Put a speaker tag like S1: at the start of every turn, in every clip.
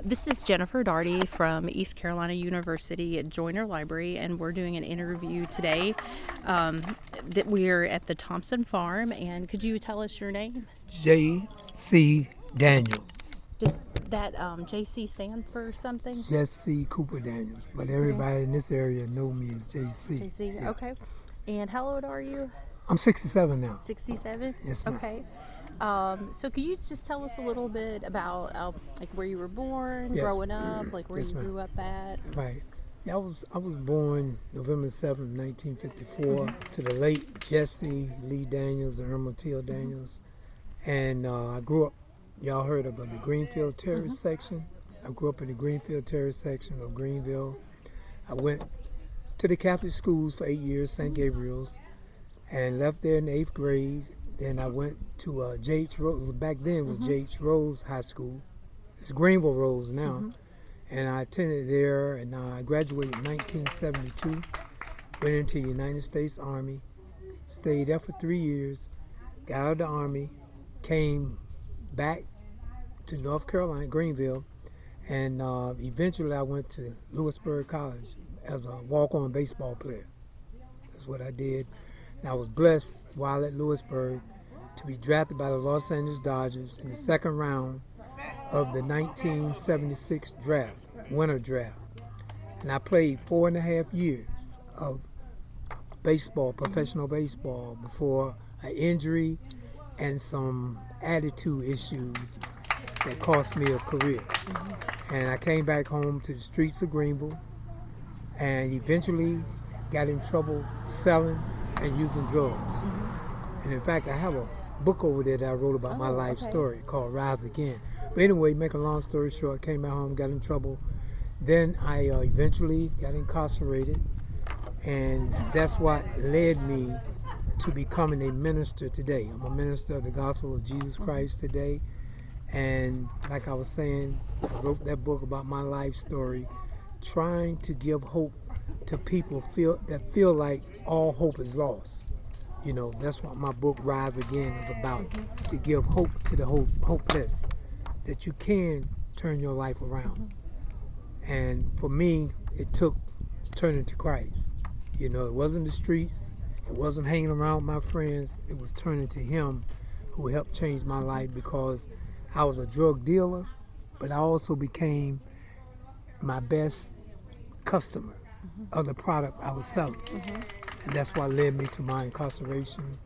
S1: This is Jennifer Darty from East Carolina University at Joyner Library, and we're doing an interview today. That we're at the Thompson Farm, and could you tell us your name?
S2: J.C. Daniels.
S1: Does that JC stand for something?
S2: Jesse Cooper Daniels. But everybody in this area know me as JC.
S1: JC,
S2: Yeah.
S1: okay. And how old are you?
S2: I'm 67 now.
S1: 67?
S2: Yes, ma'am.
S1: Okay. So could you just tell us a little bit about like where you were born,
S2: Yes.
S1: growing up, like where
S2: Yes,
S1: you
S2: ma'am.
S1: grew up at?
S2: Right. Yeah, I was born November 7th, 1954, to the late Jesse Lee Daniels and Irma Teal Daniels. And I grew up, y'all heard of the Greenfield Terrace section. I grew up in the Greenfield Terrace section of Greenville. I went to the Catholic schools for 8 years, St. Gabriel's, and left there in the 8th grade. Then I went to J.H. Rose, back then it was J.H. Rose High School. It's Greenville Rose now. And I attended there, and I graduated in 1972. Went into the United States Army, stayed there for 3 years, got out of the Army, came back to North Carolina, Greenville, and eventually I went to Lewisburg College as a walk-on baseball player. That's what I did. And I was blessed while at Lewisburg to be drafted by the Los Angeles Dodgers in the second round of the 1976 draft, winter draft. And I played 4.5 years of baseball, professional baseball, before an injury and some attitude issues that cost me a career. And I came back home to the streets of Greenville and eventually got in trouble selling and using drugs. And in fact, I have a book over there that I wrote about my life story called Rise Again. But anyway, make a long story short, came back home, got in trouble. Then I eventually got incarcerated, and that's what led me to becoming a minister today. I'm a minister of the gospel of Jesus Christ today. And like I was saying, I wrote that book about my life story, trying to give hope to people that feel like all hope is lost. You know, that's what my book Rise Again is about, to give hope to the hopeless, that you can turn your life around. And for me, it took turning to Christ. You know, it wasn't the streets, it wasn't hanging around with my friends, it was turning to Him who helped change my life, because I was a drug dealer, but I also became my best customer of the product I was selling. And that's what led me to my incarceration.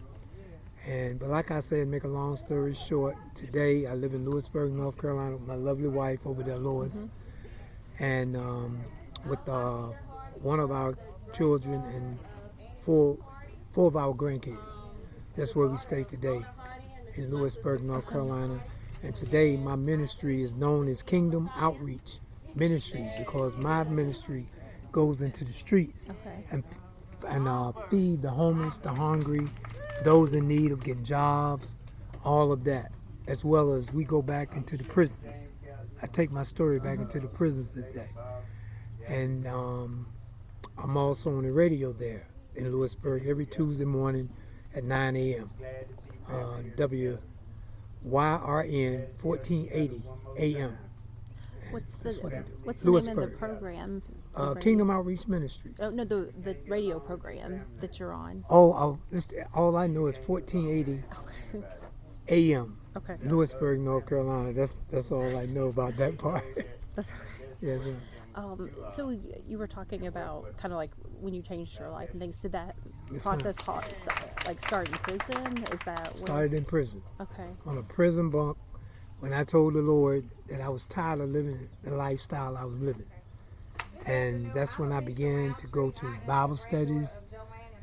S2: But like I said, make a long story short, today I live in Lewisburg, North Carolina with my lovely wife over there, Lois, and with one of our children and four of our grandkids. That's where we stay today, in Lewisburg, North Carolina. And today my ministry is known as Kingdom Outreach Ministry, because my ministry goes into the streets and feed the homeless, the hungry, those in need of getting jobs, all of that, as well as we go back into the prisons. I take my story back into the prisons today. And I'm also on the radio there in Lewisburg every Tuesday morning at 9 a.m. WYRN 1480 a.m.
S1: What's
S2: what I do.
S1: the name of the
S2: Lewisburg.
S1: program?
S2: Kingdom Outreach Ministries.
S1: Oh, no, the radio program that you're on.
S2: All I know is 1480 a.m.
S1: Okay.
S2: Lewisburg, North Carolina. That's all I know about that part.
S1: That's
S2: Yes, ma'am.
S1: So you were talking about kind of like when you changed your life and things. Did that
S2: Yes, ma'am.
S1: process start in prison? Is that
S2: Started in prison,
S1: Okay.
S2: on a prison bunk, when I told the Lord that I was tired of living the lifestyle I was living. And that's when I began to go to Bible studies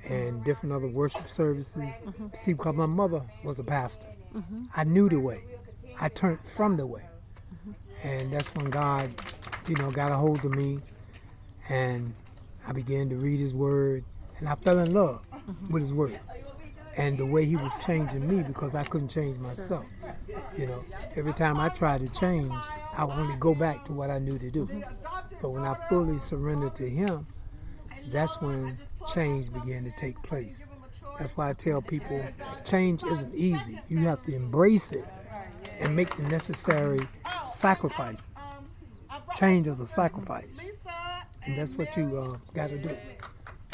S2: and different other worship services. See, because my mother was a pastor. I knew the way. I turned from the way. And that's when God, got a hold of me, and I began to read His Word, and I fell in love with His Word and the way He was changing me, because I couldn't change myself. Every time I tried to change, I would only go back to what I knew to do. But when I fully surrendered to Him, that's when change began to take place. That's why I tell people, change isn't easy. You have to embrace it and make the necessary sacrifices. change is a sacrifice, and that's what you got to do.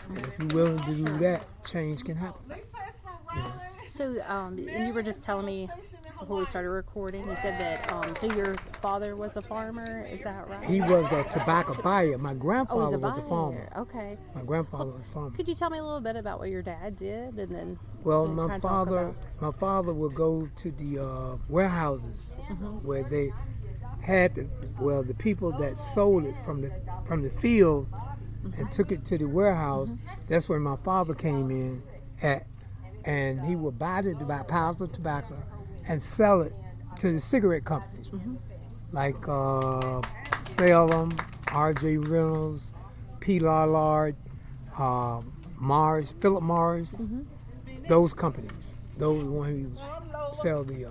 S2: And if you're willing to do that, change can happen. You know?
S1: So, and you were just telling me before we started recording, you said that, so your father was a farmer, is that right?
S2: He was a tobacco buyer. My
S1: Oh, he's
S2: grandfather
S1: a
S2: was a
S1: buyer.
S2: farmer.
S1: Okay.
S2: My grandfather was a farmer.
S1: Could you tell me a little bit about what your dad did, and then
S2: Well,
S1: we'll
S2: my
S1: kinda talk
S2: father, would go to the warehouses where they had the people that sold it from the field and took it to the warehouse. That's where my father came in at, and he would buy piles of tobacco and sell it to the cigarette companies like Salem, R.J. Reynolds, P. Lallard, Morris, Philip Morris. Those companies. Those ones who sell the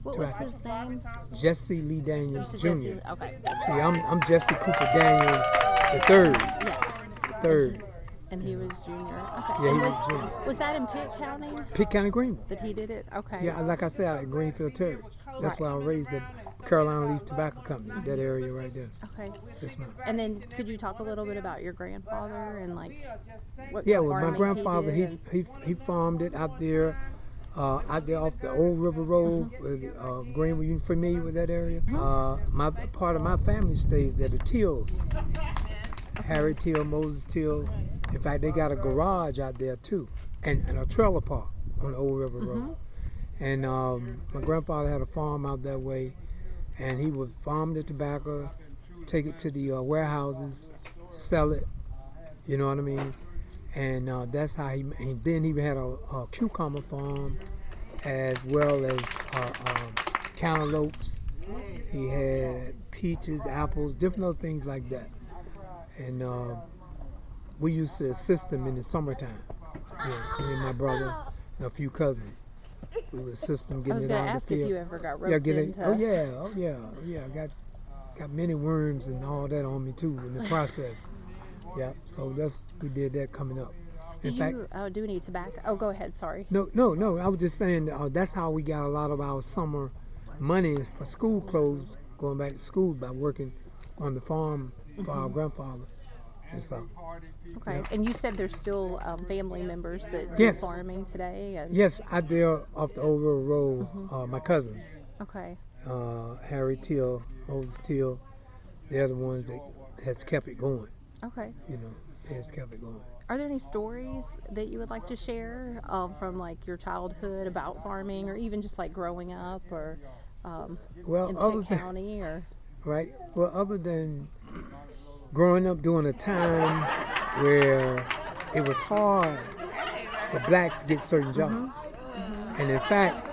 S1: What was
S2: tobacco.
S1: his name?
S2: Jesse Lee Daniels
S1: Mr.
S2: Jr.
S1: Jesse. Okay.
S2: See, I'm Jesse Cooper Daniels the third.
S1: Yeah.
S2: The third.
S1: And he was junior. Okay.
S2: Yeah,
S1: And
S2: he was junior.
S1: Was that in Pitt County
S2: Pitt County Greenville.
S1: that he did it? Okay.
S2: Yeah, like I said, at Greenfield Terrace. That's
S1: Right.
S2: where I raised the Carolina Leaf Tobacco Company. That area right there.
S1: Okay.
S2: Yes, ma'am.
S1: And then could you talk a little bit about your grandfather and like what
S2: Yeah,
S1: kind of
S2: well, my
S1: farming
S2: grandfather,
S1: he did?
S2: he farmed it out there off the old River Road, with, Greenville. You familiar with that area? My part of my family stays there. The Tills, Harry Till, Moses Till. In fact, they got a garage out there too, and a trailer park on the old River Road. And my grandfather had a farm out that way, and he would farm the tobacco, take it to the warehouses, sell it. You know what I mean? And that's how and then he had a cucumber farm, as well as cantaloupes. He had peaches, apples, different other things like that. And we used to assist him in the summertime. Yeah, me and my brother and a few cousins. We would assist him
S1: I
S2: getting
S1: was
S2: it
S1: going
S2: out
S1: to
S2: of
S1: ask
S2: the
S1: if
S2: field.
S1: you ever got
S2: Yeah,
S1: roped into.
S2: oh yeah. Got many worms and all that on me too in the process. Yeah, so we did that coming up. In
S1: Did
S2: fact,
S1: you do any tobacco? Oh, go ahead. Sorry.
S2: no. I was just saying that's how we got a lot of our summer money for school clothes, going back to school by working on the farm for our grandfather and stuff.
S1: Okay. And you said there's still family members that do
S2: Yes.
S1: farming today. And,
S2: Yes, out there off the old River Road, my cousins,
S1: Okay.
S2: Harry Till, Moses Till, they're the ones that has kept it going.
S1: Okay.
S2: You know, they has kept it going.
S1: Are there any stories that you would like to share from like your childhood about farming, or even just like growing up, or
S2: Well,
S1: in
S2: other
S1: Pitt
S2: than
S1: County, or
S2: right, well, other than growing up during a time where it was hard for blacks to get certain jobs, and in fact,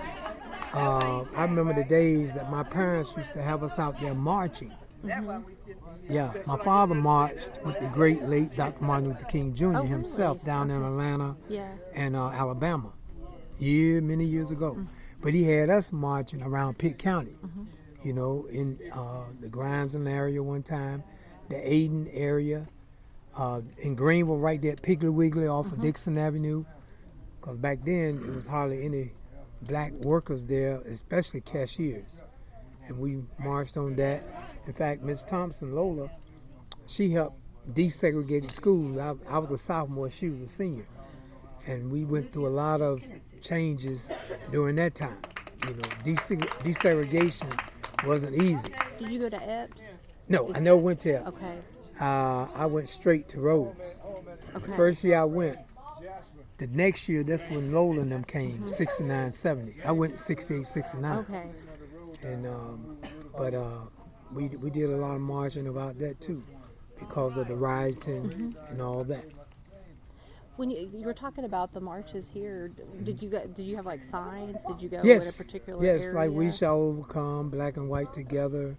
S2: I remember the days that my parents used to have us out there marching. Yeah, my father marched with the great late Dr. Martin Luther King Jr.
S1: Oh,
S2: himself
S1: really?
S2: down in Atlanta
S1: yeah.
S2: and Alabama, many years ago. But he had us marching around Pitt County, you know, in the Grimesville area one time, the Aden area, in Greenville right there at Piggly Wiggly off of Dixon Avenue. Because back then, it was hardly any black workers there, especially cashiers. And we marched on that. In fact, Miss Thompson, Lola, she helped desegregate schools. I was a sophomore, she was a senior. And we went through a lot of changes during that time. You know, desegregation wasn't easy.
S1: Did you go to Epps?
S2: No, I never went to Epps.
S1: Okay.
S2: I went straight to Rose.
S1: Okay.
S2: The first year I went, the next year, that's when Lola and them came, 69, 70. I went 68, 69.
S1: Okay.
S2: And but we did a lot of marching about that too, because of the rioting and all that.
S1: When you were talking about the marches here, did you have like signs? Did you go
S2: Yes,
S1: in a particular
S2: yes,
S1: area?
S2: like we shall overcome, black and white together,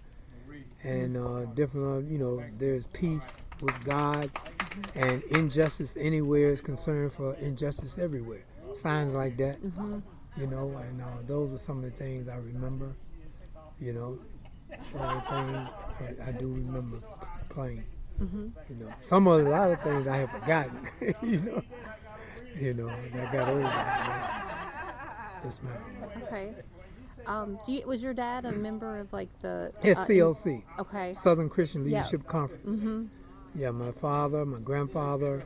S2: and different. You know, there's peace with God, and injustice anywhere is concerned for injustice everywhere. Signs like that, you know, and those are some of the things I remember. You know, the only thing I do remember playing. You know, a lot of things I have forgotten. you know, as I got older. Yes, ma'am.
S1: Okay. Was your dad a member of like the
S2: SCLC,
S1: okay.
S2: Southern Christian Leadership Conference. Yeah, my father, my grandfather,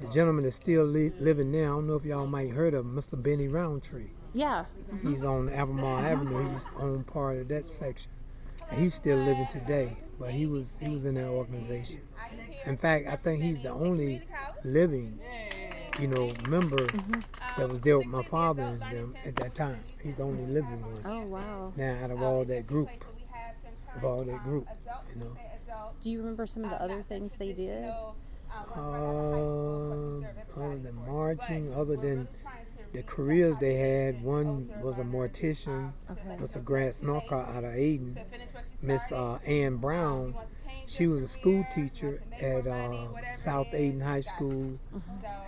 S2: the gentleman that's still living now. I don't know if y'all might heard of him, Mr. Benny Roundtree.
S1: Yeah.
S2: He's on Albemarle Avenue. He's on part of that section. And he's still living today, but he was in that organization. In fact, I think he's the only living, member that was there with my father and them at that time. He's the only living one.
S1: Oh wow.
S2: Now, out of all that group,
S1: Do you remember some of the other things they did?
S2: Other than marching, other than the careers they had, one was a mortician, Mr. Grant Snorkar out of Aden. Miss Ann Brown, she was a school teacher at South Aden High School,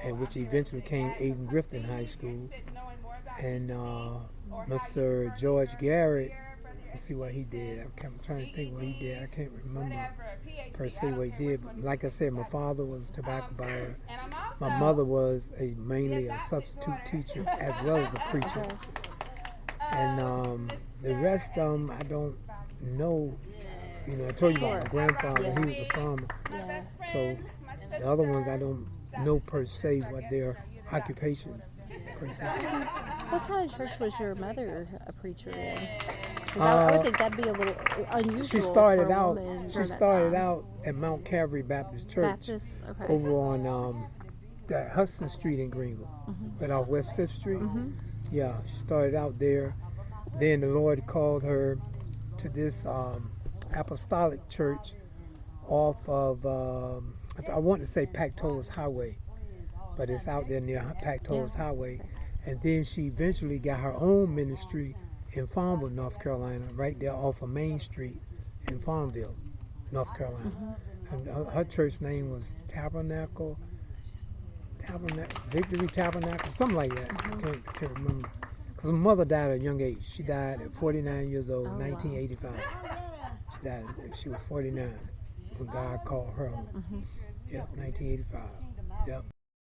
S2: and which eventually became Aden Grifton High School. And Mr. George Garrett, let's see what he did. I'm trying to think what he did. I can't remember per se what he did. But like I said, my father was a tobacco buyer. My mother was mainly a substitute teacher as well as a preacher. And the rest of them, I don't know. I told you about my grandfather. He was a farmer.
S1: Yeah.
S2: So the other ones, I don't know per se what their occupation per se.
S1: What kind of church was your mother a preacher in? 'Cause I would think that'd be a little unusual.
S2: She started
S1: for a
S2: out.
S1: woman
S2: She
S1: during that
S2: started
S1: time.
S2: out at Mount Calvary Baptist Church
S1: Baptist, okay.
S2: over on the Hudson Street in Greenville, right off West 5th Street. Yeah, she started out there. Then the Lord called her to this apostolic church off of I want to say Pactolus Highway, but it's out there near Pactolus Highway. And then she eventually got her own ministry in Farmville, North Carolina, right there off of Main Street in Farmville, North Carolina. And her church name was Victory Tabernacle, something like that. I can't remember. Because my mother died at a young age. She died at 49 years old, 1985. She died. She was 49 when God called her home. Yep, 1985. Yep.